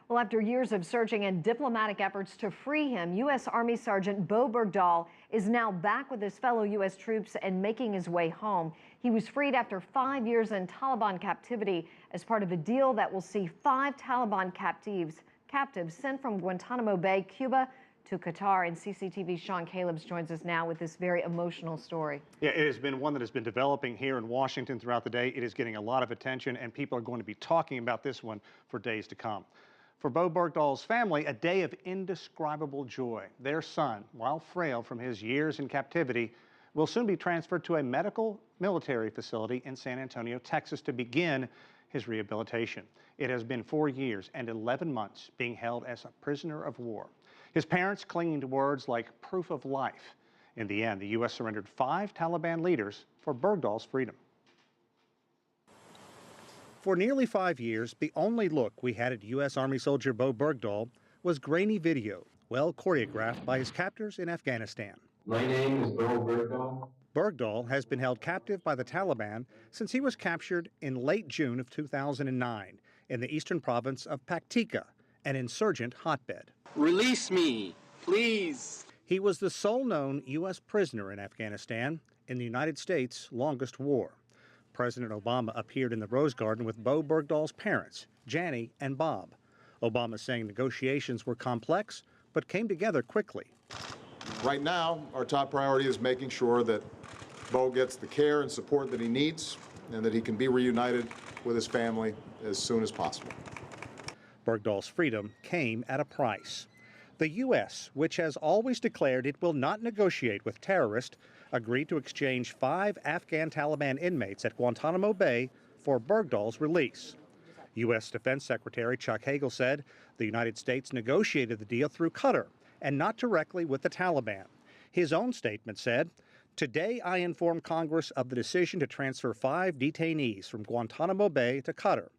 Well, after years of searching and diplomatic efforts to free him, U.S. Army Sergeant Bowe Bergdahl is now back with his fellow U.S. troops and making his way home. He was freed after 5 years in Taliban captivity as part of a deal that will see 5 Taliban captives sent from Guantanamo Bay, Cuba, to Qatar. And CCTV's Sean Calebs joins us now with this very emotional story. Yeah, it has been one that has been developing here in Washington throughout the day. It is getting a lot of attention, and people are going to be talking about this one for days to come. For Bowe Bergdahl's family, a day of indescribable joy. Their son, while frail from his years in captivity, will soon be transferred to a medical military facility in San Antonio, Texas, to begin his rehabilitation. It has been 4 years and 11 months being held as a prisoner of war. His parents clinging to words like proof of life. In the end, the U.S. surrendered 5 Taliban leaders for Bergdahl's freedom. For nearly 5 years, the only look we had at U.S. Army soldier Bowe Bergdahl was grainy video, well choreographed by his captors in Afghanistan. My name is Bowe Bergdahl. Bergdahl has been held captive by the Taliban since he was captured in late June of 2009 in the eastern province of Paktika, an insurgent hotbed. Release me, please. He was the sole known U.S. prisoner in Afghanistan in the United States' longest war. President Obama appeared in the Rose Garden with Bowe Bergdahl's parents, Janie and Bob. Obama saying negotiations were complex, but came together quickly. Right now, our top priority is making sure that Bowe gets the care and support that he needs and that he can be reunited with his family as soon as possible. Bergdahl's freedom came at a price. The U.S., which has always declared it will not negotiate with terrorists, agreed to exchange 5 Afghan Taliban inmates at Guantanamo Bay for Bergdahl's release. U.S. Defense Secretary Chuck Hagel said the United States negotiated the deal through Qatar and not directly with the Taliban. His own statement said, "Today I informed Congress of the decision to transfer 5 detainees from Guantanamo Bay to Qatar.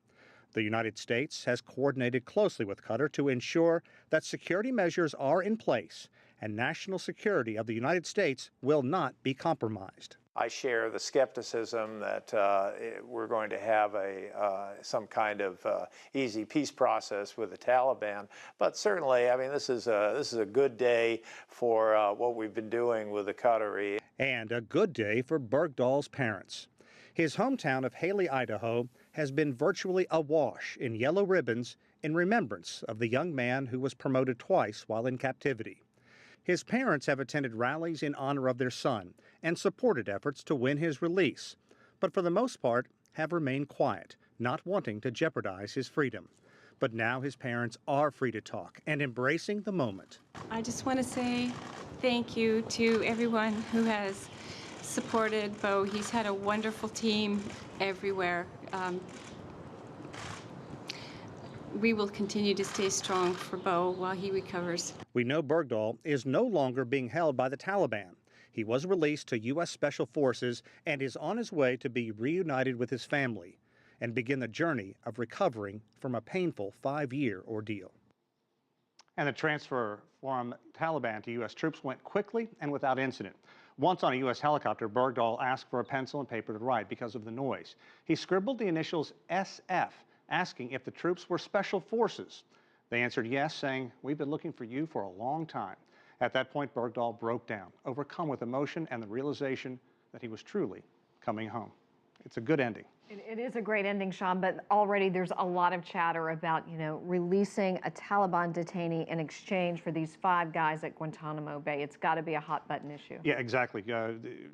The United States has coordinated closely with Qatar to ensure that security measures are in place and national security of the United States will not be compromised." I share the skepticism that we're going to have some kind of easy peace process with the Taliban, but certainly, I mean, this is a good day for what we've been doing with the Qatari. And a good day for Bergdahl's parents. His hometown of Haley, Idaho, has been virtually awash in yellow ribbons in remembrance of the young man who was promoted twice while in captivity. His parents have attended rallies in honor of their son and supported efforts to win his release, but for the most part have remained quiet, not wanting to jeopardize his freedom. But now his parents are free to talk and embracing the moment. I just want to say thank you to everyone who has supported Bowe. He's had a wonderful team everywhere. We will continue to stay strong for Bowe while he recovers. We know Bergdahl is no longer being held by the Taliban. He was released to U.S. Special Forces and is on his way to be reunited with his family and begin the journey of recovering from a painful 5-year ordeal. And the transfer from Taliban to U.S. troops went quickly and without incident. Once on a U.S. helicopter, Bergdahl asked for a pencil and paper to write because of the noise. He scribbled the initials SF, asking if the troops were special forces. They answered yes, saying, "We've been looking for you for a long time." At that point, Bergdahl broke down, overcome with emotion and the realization that he was truly coming home. It's a good ending. It is a great ending, Sean, but already there's a lot of chatter about, releasing a Taliban detainee in exchange for these 5 guys at Guantanamo Bay. It's got to be a hot button issue. Yeah, exactly.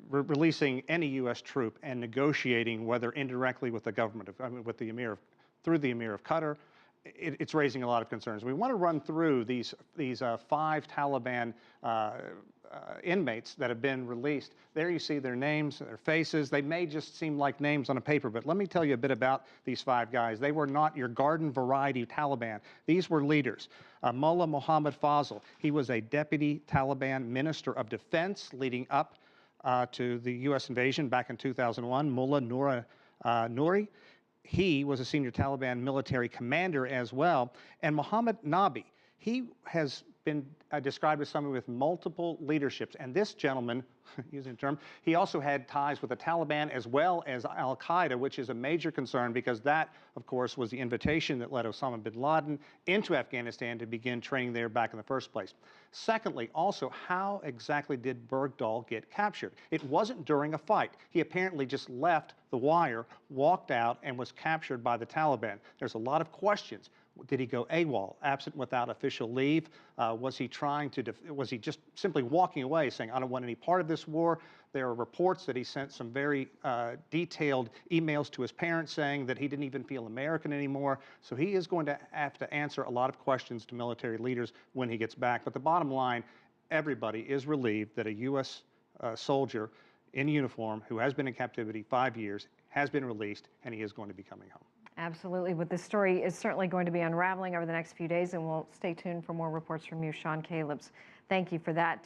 Releasing any U.S. troop and negotiating, whether indirectly with the government, with the Emir, through the Emir of Qatar, it's raising a lot of concerns. We want to run through these 5 Taliban inmates that have been released. There you see their names, their faces. They may just seem like names on a paper, but let me tell you a bit about these 5 guys. They were not your garden variety Taliban. These were leaders. Mullah Muhammad Fazl, he was a deputy Taliban minister of defense leading up to the U.S. invasion back in 2001. Mullah Nouri, he was a senior Taliban military commander as well. And Mohammed Nabi, he has been described as someone with multiple leaderships. And this gentleman, using the term, he also had ties with the Taliban as well as al-Qaeda, which is a major concern because that, of course, was the invitation that led Osama bin Laden into Afghanistan to begin training there back in the first place. Secondly, also, how exactly did Bergdahl get captured? It wasn't during a fight. He apparently just left the wire, walked out, and was captured by the Taliban. There's a lot of questions. Did he go AWOL, absent without official leave? Was he was he just simply walking away saying, I don't want any part of this war? There are reports that he sent some very detailed emails to his parents saying that he didn't even feel American anymore. So he is going to have to answer a lot of questions to military leaders when he gets back. But the bottom line, everybody is relieved that a U.S. Soldier in uniform who has been in captivity 5 years has been released, and he is going to be coming home. Absolutely. But this story is certainly going to be unraveling over the next few days, and we'll stay tuned for more reports from you, Sean Calebs. Thank you for that.